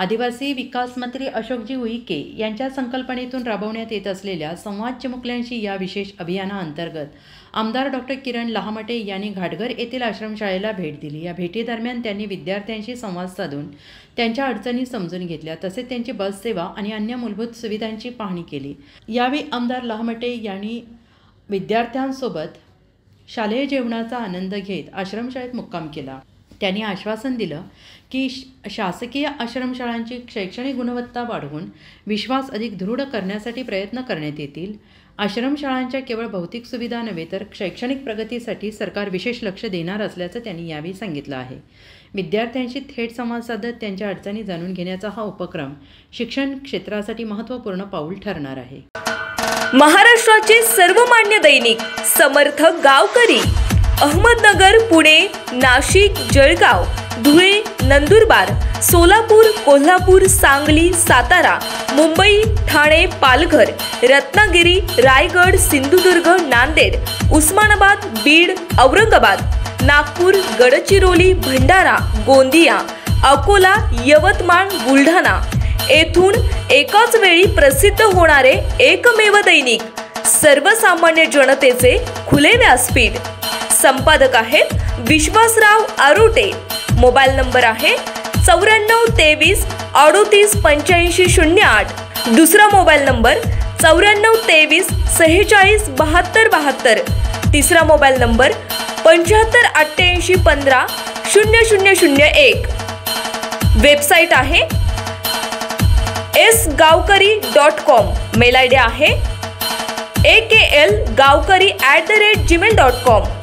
आदिवासी विकास मंत्री अशोकजी उईके यांच्या संकल्पनेतून राबवण्यात येत असलेल्या संवाद चिमुकल्यांशी या विशेष अभियानाअंतर्गत आमदार डॉक्टर किरण लहामटे यांनी घाटघर येथील आश्रमशाळेला भेट दिली। या भेटीदरम्यान त्यांनी विद्यार्थ्यांशी संवाद साधून त्यांच्या अडचणी समजून घेतल्या, तसेच त्यांची बस सेवा आणि अन्य मूलभूत सुविधांची पाहणी केली। यावेळी आमदार लहामटे यांनी विद्यार्थ्यांसोबत शालेय जेवणाचा आनंद घेत आश्रमशाळेत मुक्काम केला। त्यांनी आश्वासन दिलं की शासकीय आश्रमशाळांची शैक्षणिक गुणवत्ता वाढवून विश्वास अधिक दृढ करण्यासाठी प्रयत्न करण्यात येतील। आश्रमशाळांच्या केवळ भौतिक सुविधा नव्हे तर शैक्षणिक प्रगतीसाठी सरकार विशेष लक्ष देणार असल्याचं त्यांनी यावेळी सांगितलं आहे। विद्यार्थ्यांशी थेट संवाद साधत त्यांच्या अडचणी जाणून घेण्याचा हा उपक्रम शिक्षण क्षेत्रासाठी महत्त्वपूर्ण पाऊल ठरणार आहे। महाराष्ट्राचे सर्वमान्य दैनिक समर्थ गावकरी अहमदनगर, पुणे, नाशिक, जळगाव, धुळे, नंदुरबार, सोलापूर, कोल्हापूर, सांगली, सातारा, मुंबई, ठाणे, पालघर, रत्नागिरी, रायगड, सिंधुदुर्ग, नांदेड, उस्मानाबाद, बीड, औरंगाबाद, नागपूर, गडचिरोली, भंडारा, गोंदिया, अकोला, यवतमाळ, बुलढाणा येथून एकाच वेळी प्रसिद्ध होणारे एकमेव दैनिक, सर्वसामान्य जनतेचे खुले व्यासपीठ। संपादक आहेत विश्वासराव आरोटे। मोबाईल नंबर आहे 9423 38 85 08। दुसरा मोबाईल नंबर 9423 46 72 72। तिसरा मोबाईल नंबर 75 88 15 0001। वेबसाईट आहे sgavkari.com। मेल आयडी आहे aklgavkari@gmail.com।